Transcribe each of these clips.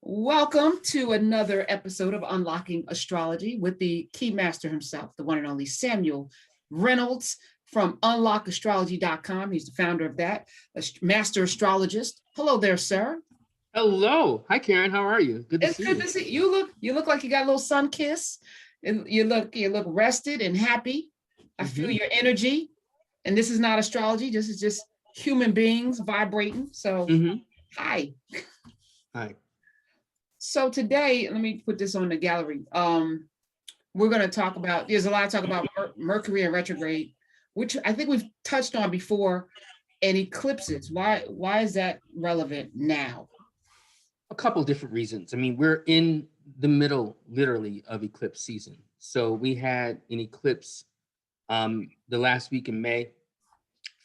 Welcome to another episode of Unlocking Astrology with the key master himself, the one and only Samuel Reynolds from unlockastrology.com. He's the founder of that, a master astrologist. Hello there, sir. Hello. Hi, Karen. How are you? Good to It's see good you. to see you. You look like you got a little sun kiss. And you look rested and happy. I feel your energy. And this is not astrology. This is just human beings vibrating. So hi. Hi. So today, let me put this on the gallery. We're going to talk about, there's a lot of talk about Mercury and retrograde, which I think we've touched on before, and eclipses. Why is that relevant now? A couple different reasons. I mean, we're in the middle, literally, of eclipse season. So we had an eclipse the last week in May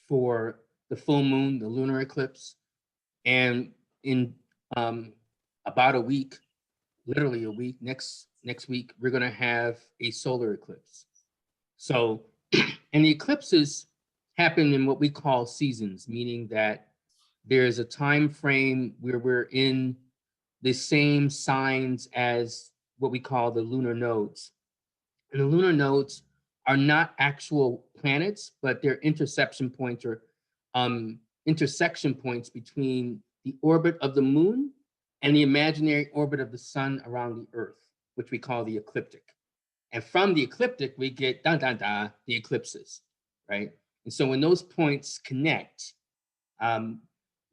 for the full moon, the lunar eclipse. And in about a week, literally a week, next week, we're going to have a solar eclipse. So, and the eclipses happen in what we call seasons, meaning that there's a time frame where we're in the same signs as what we call the lunar nodes. And the lunar nodes are not actual planets, but they're intersection points or intersection points between the orbit of the moon and the imaginary orbit of the sun around the earth, which we call the ecliptic. And from the ecliptic, we get the eclipses, right? And so when those points connect, and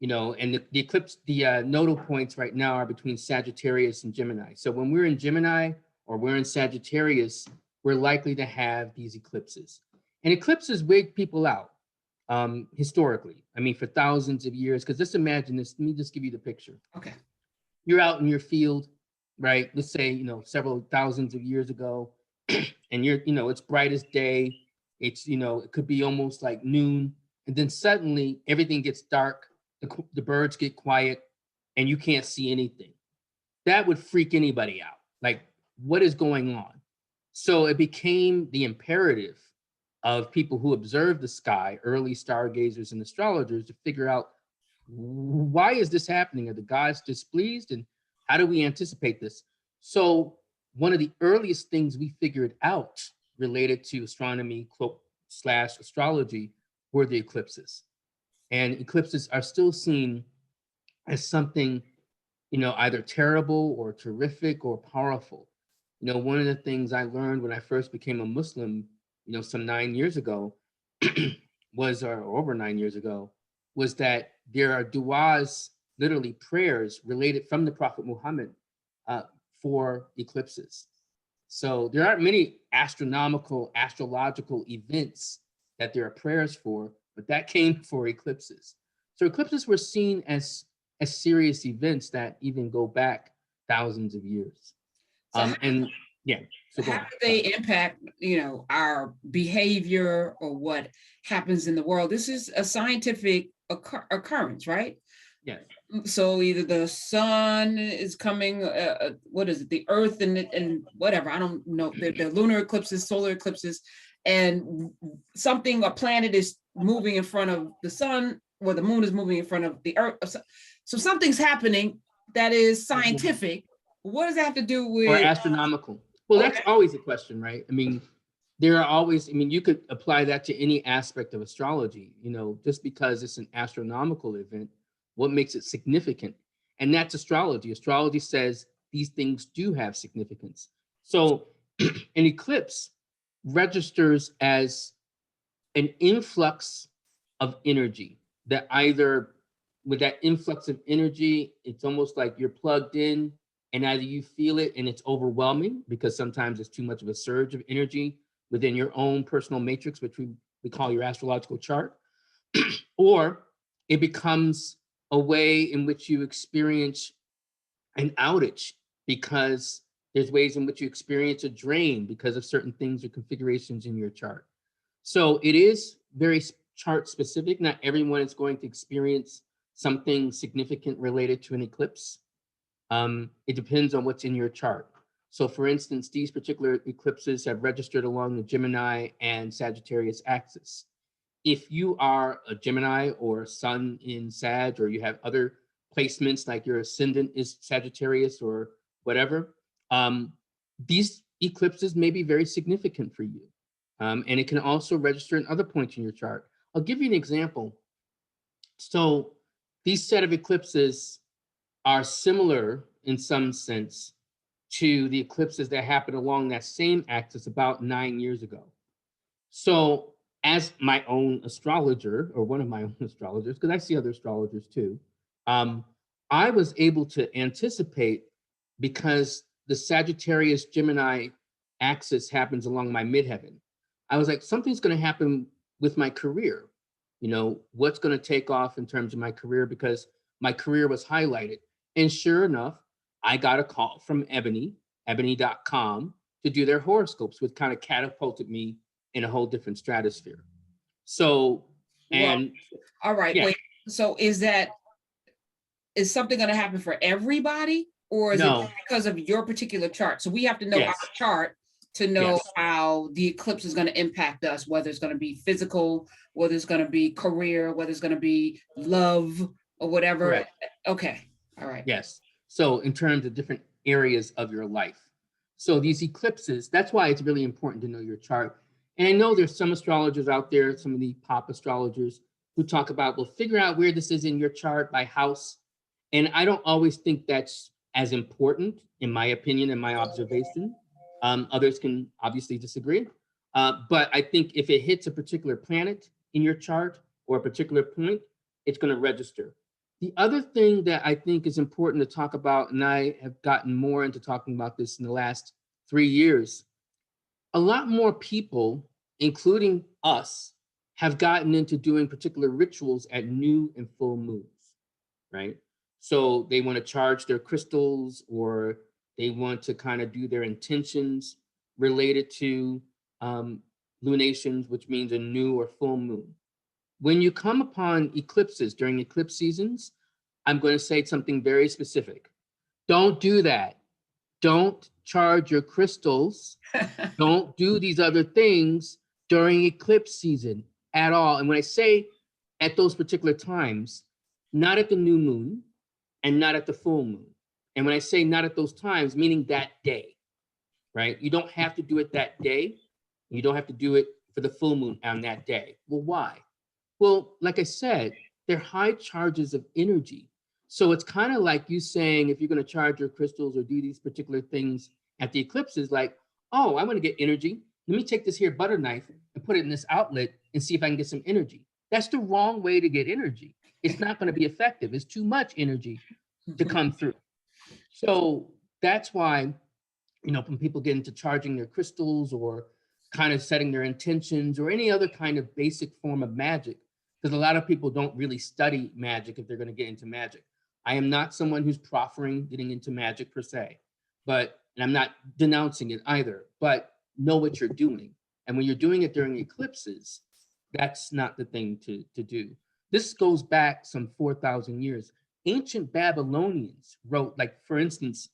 the eclipse, the nodal points right now are between Sagittarius and Gemini. So when we're in Gemini or we're in Sagittarius, we're likely to have these eclipses. And eclipses wig people out historically. I mean, for thousands of years, because just imagine this, let me just give you the picture. Okay. You're out in your field, right? Let's say, several thousands of years ago, and you're, it's bright as day. It's, it could be almost like noon. And then suddenly everything gets dark. The birds get quiet and you can't see anything. That would freak anybody out. Like, what is going on? So it became the imperative of people who observe the sky, early stargazers and astrologers, to figure out, why is this happening? Are the gods displeased? And how do we anticipate this? So one of the earliest things we figured out related to astronomy / astrology were the eclipses. And eclipses are still seen as something, either terrible or terrific or powerful. One of the things I learned when I first became a Muslim, some 9 years ago, or over 9 years ago, was that there are du'as, literally prayers related from the Prophet Muhammad for eclipses. So there aren't many astrological events that there are prayers for, but that came for eclipses. So eclipses were seen as serious events that even go back thousands of years. So how do they impact, our behavior or what happens in the world? This is a scientific occurrence, right? Yes. So either the sun is coming, what is it? The earth and whatever, I don't know, the lunar eclipses, solar eclipses, and a planet is moving in front of the sun, or the moon is moving in front of the earth. So something's happening that is scientific. What does that have to do with? Or astronomical? Well, That's always a question, right? I mean, you could apply that to any aspect of astrology, just because it's an astronomical event, what makes it significant? And that's astrology. Astrology says these things do have significance. So an eclipse registers as an influx of energy that either, with that influx of energy, it's almost like you're plugged in and either you feel it and it's overwhelming because sometimes it's too much of a surge of energy within your own personal matrix, which we call your astrological chart, or it becomes a way in which you experience an outage because there's ways in which you experience a drain because of certain things or configurations in your chart. So it is very chart specific. Not everyone is going to experience something significant related to an eclipse. It depends on what's in your chart. So for instance, these particular eclipses have registered along the Gemini and Sagittarius axis. If you are a Gemini or sun in Sag, or you have other placements, like your ascendant is Sagittarius or whatever, these eclipses may be very significant for you. And it can also register in other points in your chart. I'll give you an example. So these set of eclipses are similar in some sense to the eclipses that happened along that same axis about 9 years ago. So as my own astrologer, or one of my own astrologers, because I see other astrologers too, I was able to anticipate, because the Sagittarius Gemini axis happens along my midheaven. I was like, something's going to happen with my career. You know, what's going to take off in terms of my career, because my career was highlighted. And sure enough, I got a call from ebony.com, to do their horoscopes, which kind of catapulted me in a whole different stratosphere. So, and well, all right, yeah. wait. So is something going to happen for everybody, or is No. it because of your particular chart? So we have to know Yes. our chart to know Yes. how the eclipse is going to impact us, whether it's going to be physical, whether it's going to be career, whether it's going to be love or whatever. Correct. Okay. All right. Yes. So in terms of different areas of your life. So these eclipses, that's why it's really important to know your chart. And I know there's some astrologers out there, some of the pop astrologers, who talk about, well, figure out where this is in your chart by house. And I don't always think that's as important, in my opinion and my observation. Others can obviously disagree. But I think if it hits a particular planet in your chart or a particular point, it's going to register. The other thing that I think is important to talk about, and I have gotten more into talking about this in the last 3 years, a lot more people, including us, have gotten into doing particular rituals at new and full moons, right? So they want to charge their crystals, or they want to kind of do their intentions related to lunations, which means a new or full moon. When you come upon eclipses during eclipse seasons, I'm going to say something very specific. Don't do that. Don't charge your crystals. Don't do these other things during eclipse season at all. And when I say at those particular times, not at the new moon and not at the full moon. And when I say not at those times, meaning that day, right? You don't have to do it that day. You don't have to do it for the full moon on that day. Well, why? Well, like I said, they're high charges of energy. So it's kind of like you saying, if you're going to charge your crystals or do these particular things at the eclipses, like, oh, I want to get energy. Let me take this here butter knife and put it in this outlet and see if I can get some energy. That's the wrong way to get energy. It's not going to be effective. It's too much energy to come through. So that's why, you know, when people get into charging their crystals or kind of setting their intentions or any other kind of basic form of magic, because a lot of people don't really study magic if they're going to get into magic. I am not someone who's proffering getting into magic per se, and I'm not denouncing it either, but know what you're doing. And when you're doing it during eclipses, that's not the thing to do. This goes back some 4,000 years. Ancient Babylonians wrote, like, for instance,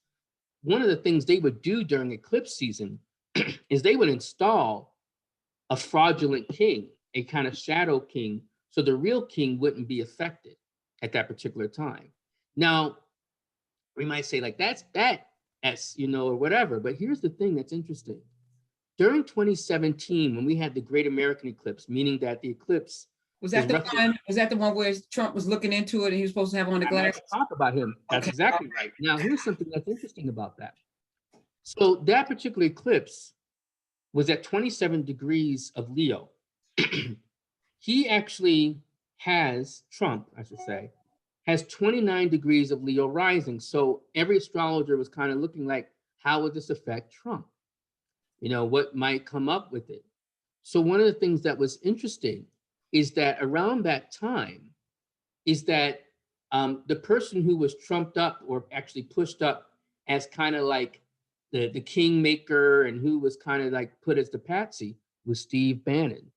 one of the things they would do during eclipse season is they would install a fraudulent king, a kind of shadow king, so the real king wouldn't be affected at that particular time. Now, we might say, like, that's you know, or whatever, but here's the thing that's interesting. During 2017, when we had the Great American Eclipse, meaning that the eclipse was that the one where Trump was looking into it and he was supposed to have on the glasses? Talk about him. That's exactly right. Now, here's something that's interesting about that. So that particular eclipse was at 27 degrees of Leo. He actually Trump, I should say, has 29 degrees of Leo rising. So every astrologer was kind of looking like, how would this affect Trump? You know, what might come up with it? So one of the things that was interesting is that around that time is that the person who was trumped up or actually pushed up as kind of like the kingmaker and who was kind of like put as the patsy was Steve Bannon.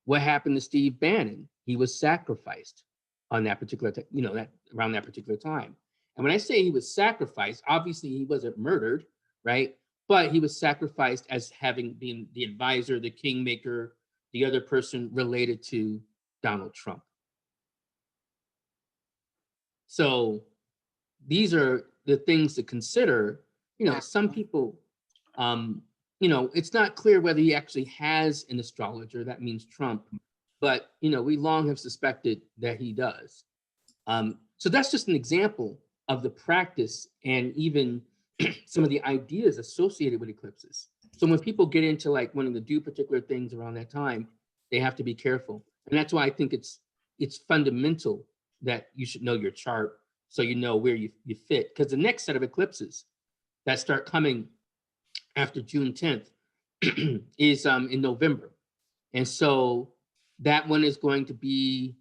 What happened to Steve Bannon? He was sacrificed on that particular, around that particular time. And when I say he was sacrificed, obviously he wasn't murdered, right? But he was sacrificed as having been the advisor, the kingmaker, the other person related to Donald Trump. So these are the things to consider. You know, some people, you know, it's not clear whether he actually has an astrologer. That means Trump. But, you know, we long have suspected that he does. So that's just an example of the practice and even some of the ideas associated with eclipses. So when people get into like wanting to do particular things around that time, they have to be careful. And that's why I think it's fundamental that you should know your chart so you know where you fit. Because the next set of eclipses that start coming after June 10th is in November. And so that one is going to be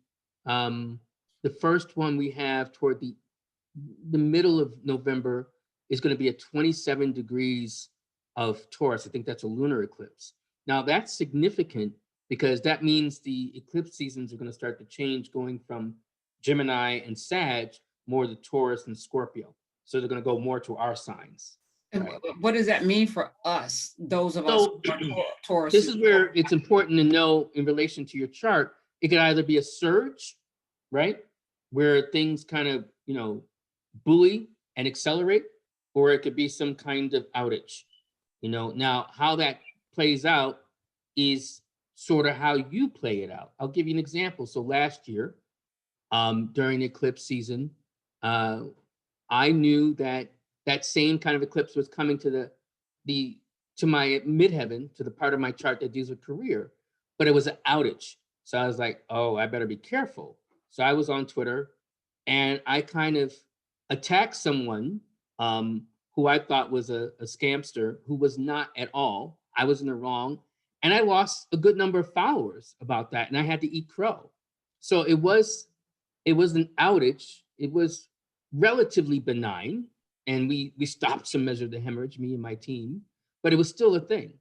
the first one we have toward the middle of November is going to be at 27 degrees of Taurus. I think that's a lunar eclipse. Now that's significant because that means the eclipse seasons are going to start to change, going from Gemini and Sag more to Taurus and Scorpio. So they're going to go more to our signs. And Right? what does that mean for us, those of us So who are Taurus? this is where it's important to know in relation to your chart. It could either be a surge, right, where things kind of, you know, buoy and accelerate, or it could be some kind of outage. You know, now how that plays out is sort of how you play it out. I'll give you an example. So last year, during the eclipse season, I knew that that same kind of eclipse was coming to to my midheaven, to the part of my chart that deals with career, but it was an outage. So I was like, oh, I better be careful. So I was on Twitter and I kind of attacked someone who I thought was a scamster, who was not at all. I was in the wrong. And I lost a good number of followers about that. And I had to eat crow. So it was an outage. It was relatively benign. And we stopped some measure of the hemorrhage, me and my team, but it was still a thing,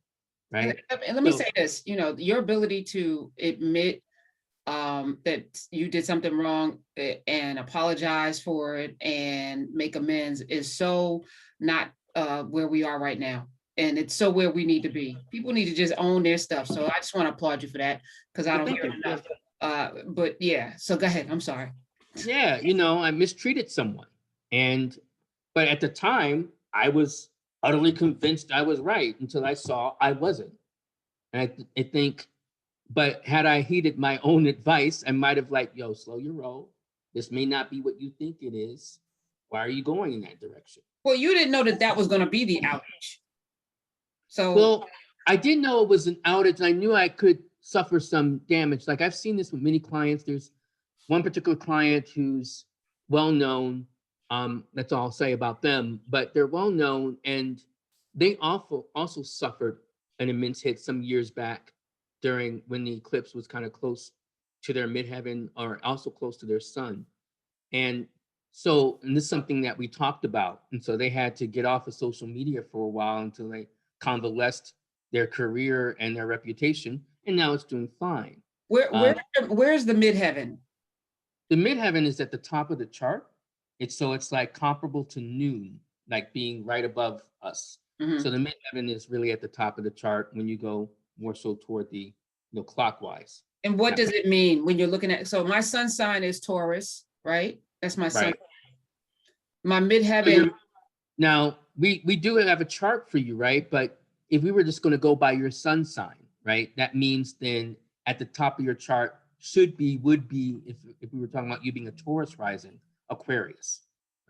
right? And let me say this, you know, your ability to admit that you did something wrong and apologize for it and make amends is so not where we are right now. And it's so where we need to be. People need to just own their stuff. So I just want to applaud you for that because I don't hear it enough. But yeah, so go ahead. I'm sorry. Yeah, you know, I mistreated someone. But at the time, I was utterly convinced I was right until I saw I wasn't. And I think, but had I heeded my own advice, I might have like, yo, slow your roll. This may not be what you think it is. Why are you going in that direction? Well, you didn't know that was going to be the outage. So, well, I didn't know it was an outage. And I knew I could suffer some damage. Like I've seen this with many clients. There's one particular client who's well-known. That's all I'll say about them, but they're well-known and they also suffered an immense hit some years back during when the eclipse was kind of close to their midheaven or also close to their sun. And this is something that we talked about. And so they had to get off of social media for a while until they convalesced their career and their reputation. And now it's doing fine. Where's the midheaven? The midheaven is at the top of the chart. It's like comparable to noon, like being right above us. Mm-hmm. So the midheaven is really at the top of the chart when you go more so toward the clockwise. And what does it mean when you're looking at? So my sun sign is Taurus, right? That's my sun. Right. My midheaven. Now we do have a chart for you, right? But if we were just going to go by your sun sign, right? That means then at the top of your chart would be if we were talking about you being a Taurus rising, Aquarius,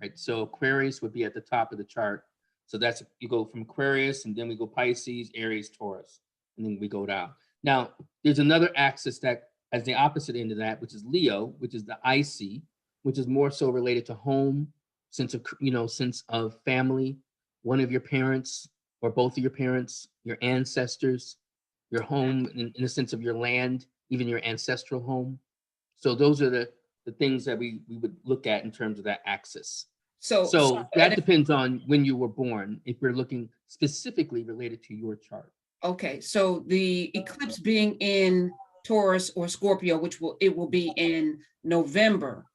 right? So Aquarius would be at the top of the chart. So that's, you go from Aquarius and then we go Pisces, Aries, Taurus, and then we go down. Now, there's another axis that has the opposite end of that, which is Leo, which is the IC, which is more so related to home, sense of family, one of your parents or both of your parents, your ancestors, your home in the sense of your land, even your ancestral home. So those are the things that we would look at in terms of that axis. So that depends on when you were born, if we're looking specifically related to your chart. Okay, so the eclipse being in Taurus or Scorpio, which will be in November.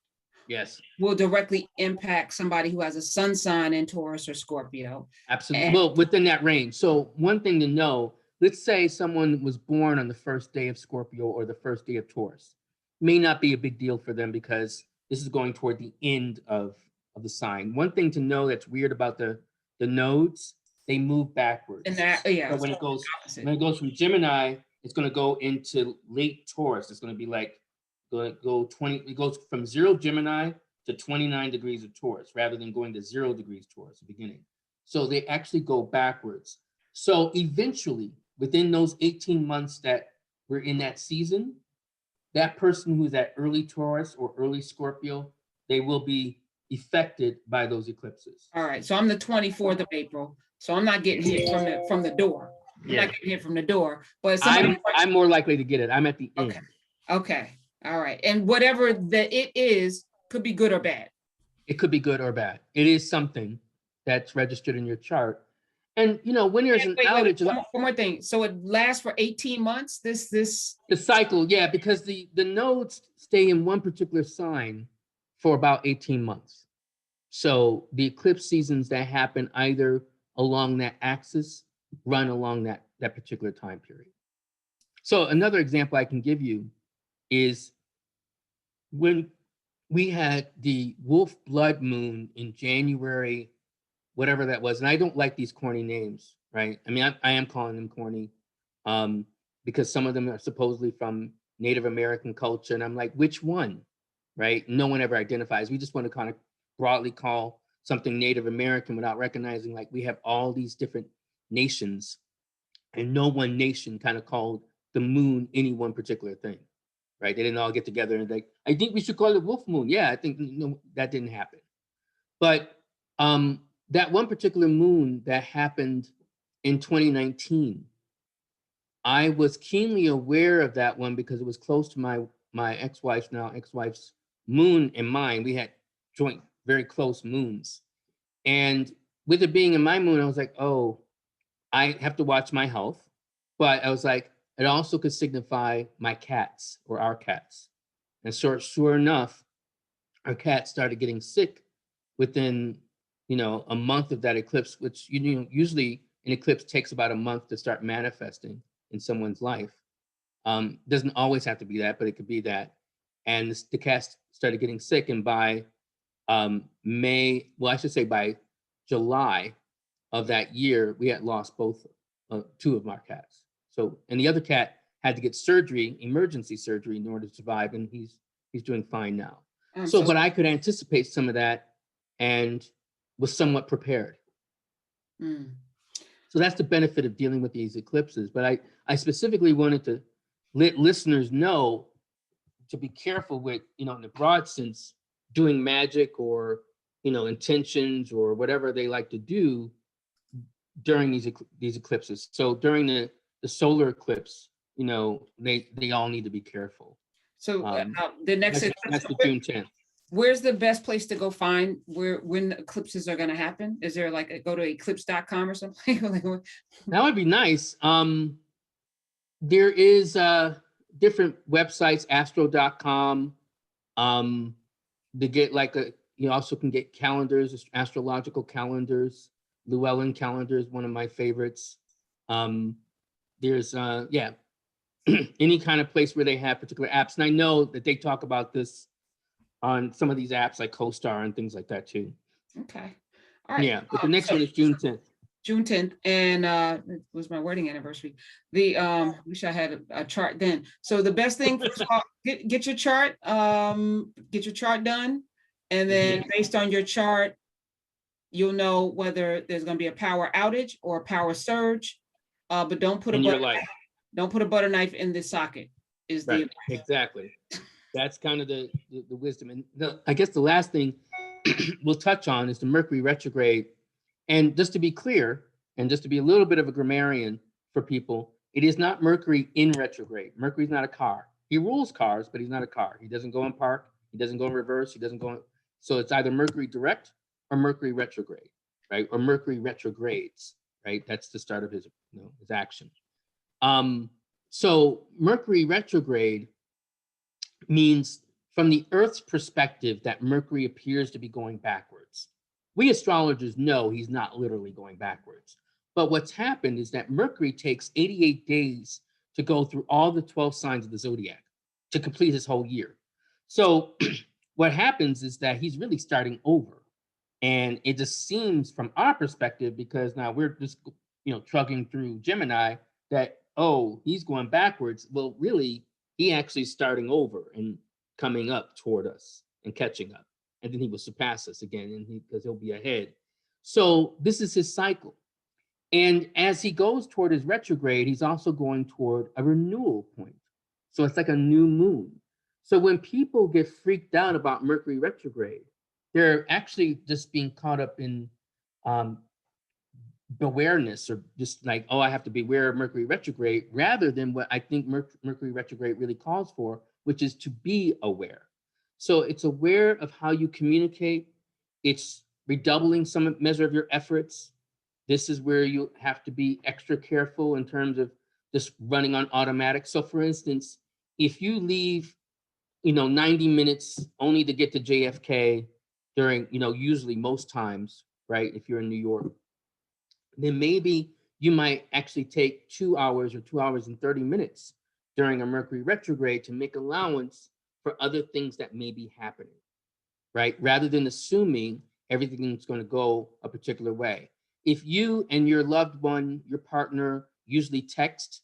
Yes. Will directly impact somebody who has a sun sign in Taurus or Scorpio. Absolutely. Well, within that range. So one thing to know, let's say someone was born on the first day of Scorpio or the first day of Taurus. May not be a big deal for them because this is going toward the end of the sign. One thing to know that's weird about the nodes, they move backwards. And that, yeah. So when it goes from Gemini, it's going to go into late Taurus. It's going to be like it goes from 0 Gemini to 29 degrees of Taurus, rather than going to 0 degrees Taurus at the beginning. So they actually go backwards. So eventually, within those 18 months that we're in that season, that person who's at early Taurus or early Scorpio, they will be affected by those eclipses. All right. So I'm the 24th of April. So I'm not getting hit from the door. I'm not getting hit from the door. But I'm more likely to get it. I'm at the end. Okay. All right. And whatever that it is could be good or bad. It could be good or bad. It is something that's registered in your chart. And when there's an outage. One more thing. So it lasts for 18 months. The cycle, yeah, because the nodes stay in one particular sign for about 18 months. So the eclipse seasons that happen either along that axis run along that particular time period. So another example I can give you is when we had the wolf blood moon in January, whatever that was. And I don't like these corny names, right? I mean, I am calling them corny because some of them are supposedly from Native American culture. And I'm like, which one, right? No one ever identifies. We just want to kind of broadly call something Native American without recognizing like we have all these different nations and no one nation kind of called the moon any one particular thing, right? They didn't all get together and like, I think we should call it wolf moon. Yeah, I think that didn't happen. But that one particular moon that happened in 2019, I was keenly aware of that one because it was close to my ex-wife's moon and mine. We had joint, very close moons. And with it being in my moon, I was like, oh, I have to watch my health. But I was like, it also could signify my cats or our cats. And so sure enough, our cat started getting sick within a month of that eclipse, which usually an eclipse takes about a month to start manifesting in someone's life. Doesn't always have to be that, but it could be that. And the cat started getting sick, and by by July of that year, we had lost both two of our cats. So, and the other cat had to get surgery, emergency surgery, in order to survive, and he's doing fine now. But I could anticipate some of that and was somewhat prepared. So that's the benefit of dealing with these eclipses. But I specifically wanted to let listeners know to be careful with, in the broad sense, doing magic or, intentions or whatever they like to do during these eclipses. So during the solar eclipse, they all need to be careful. So the next that's the June 10th. Where's the best place to go find when the eclipses are going to happen? Is there like go to eclipse.com or something? That would be nice. There is different websites, astro.com. To get you also can get calendars, astrological calendars. Llewellyn calendar is one of my favorites. There's any kind of place where they have particular apps. And I know that they talk about this on some of these apps like CoStar and things like that too. Okay. All right. Yeah, but the next one is June 10th. June 10th, and it was my wedding anniversary. Wish I had a chart then. So the best thing, get your chart, done, and then based on your chart, you'll know whether there's going to be a power outage or a power surge. But don't put a butter knife in the socket. Exactly. That's kind of the wisdom. And I guess the last thing we'll touch on is the Mercury retrograde. And just to be clear, and just to be a little bit of a grammarian for people, it is not Mercury in retrograde. Mercury's not a car. He rules cars, but he's not a car. He doesn't go in park. He doesn't go in reverse. He doesn't go in. So it's either Mercury direct or Mercury retrograde, right? Or Mercury retrogrades, right? That's the start of his action. So Mercury retrograde means, from the Earth's perspective, that Mercury appears to be going backwards. We astrologers know he's not literally going backwards. But what's happened is that Mercury takes 88 days to go through all the 12 signs of the zodiac to complete his whole year. So what happens is that he's really starting over. And it just seems from our perspective, because now we're just, trugging through Gemini, that, oh, he's going backwards. Well, really, he actually starting over and coming up toward us and catching up. And then he will surpass us again, and because he'll be ahead. So this is his cycle. And as he goes toward his retrograde, he's also going toward a renewal point. So it's like a new moon. So when people get freaked out about Mercury retrograde, they're actually just being caught up in awareness, or just like, oh, I have to be aware of Mercury retrograde, rather than what I think Mercury retrograde really calls for, which is to be aware. So it's aware of how you communicate. It's redoubling some measure of your efforts. This is where you have to be extra careful in terms of just running on automatic. So for instance, if you leave, 90 minutes only to get to JFK during, usually most times, right? If you're in New York, then maybe you might actually take 2 hours or 2 hours and 30 minutes during a Mercury retrograde to make allowance for other things that may be happening, right? Rather than assuming everything's going to go a particular way. If you and your loved one, your partner, usually text,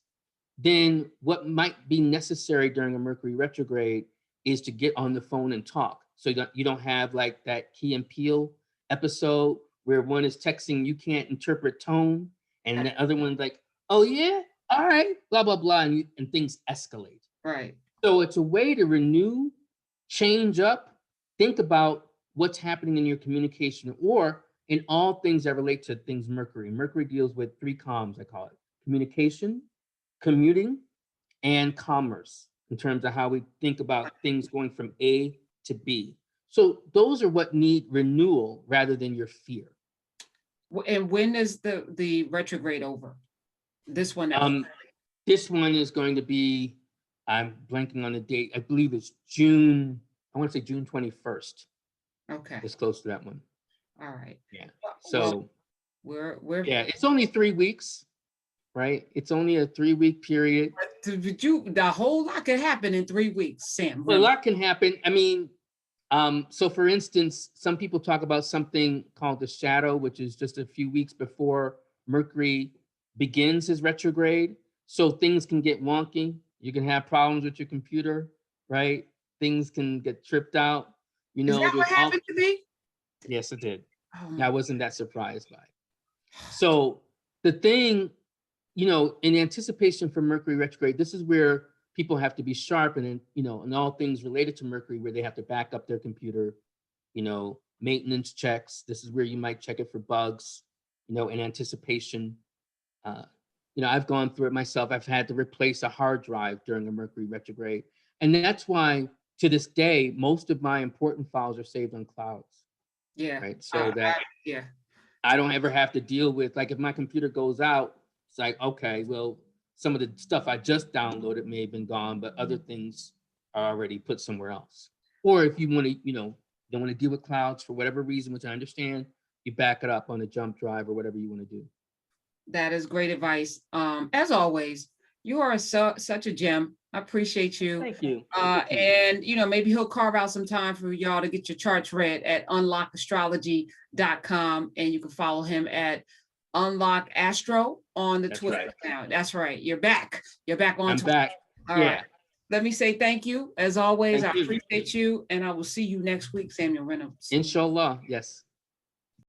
then what might be necessary during a Mercury retrograde is to get on the phone and talk. So you don't have like that Key and Peele episode where one is texting, you can't interpret tone, and the other one's like, oh yeah, all right, blah, blah, blah, and things escalate. Right. So it's a way to renew, change up, think about what's happening in your communication, or in all things that relate to things Mercury. Mercury deals with 3 comms, I call it: communication, commuting, and commerce, in terms of how we think about things going from A to B. So those are what need renewal rather than your fear. And when is the retrograde over? This one. This one is going to be, I'm blanking on the date. I believe it's June. I want to say June 21st. Okay. It's close to that one. All right. Yeah. So we're yeah, it's only 3 weeks, right? It's only a 3-week period. But the whole lot could happen in 3 weeks, Sam. Well, a lot can happen. I mean, so for instance, some people talk about something called the shadow, which is just a few weeks before Mercury begins his retrograde. So things can get wonky. You can have problems with your computer, right? Things can get tripped out. Is that what happened to me? Yes, it did. Oh. I wasn't that surprised by it. So the thing, in anticipation for Mercury retrograde, this is where people have to be sharp, and in all things related to Mercury, where they have to back up their computer, maintenance checks. This is where you might check it for bugs, in anticipation. I've gone through it myself. I've had to replace a hard drive during a Mercury retrograde. And that's why, to this day, most of my important files are saved on clouds. Yeah. Right. So I don't ever have to deal with, like, if my computer goes out, it's like, okay, well, some of the stuff I just downloaded may have been gone, but other things are already put somewhere else. Or if you want to, don't want to deal with clouds for whatever reason, which I understand, you back it up on a jump drive or whatever you want to do. That is great advice. As always, you are such a gem. I appreciate you. Thank you. And maybe he'll carve out some time for y'all to get your charts read at unlockastrology.com, and you can follow him at Unlock Astro on the Twitter account. That's right. You're back. You're back on Twitter. I'm back. All right. Let me say thank you. As always, I appreciate you, and I will see you next week, Samuel Reynolds. Inshallah. Yes.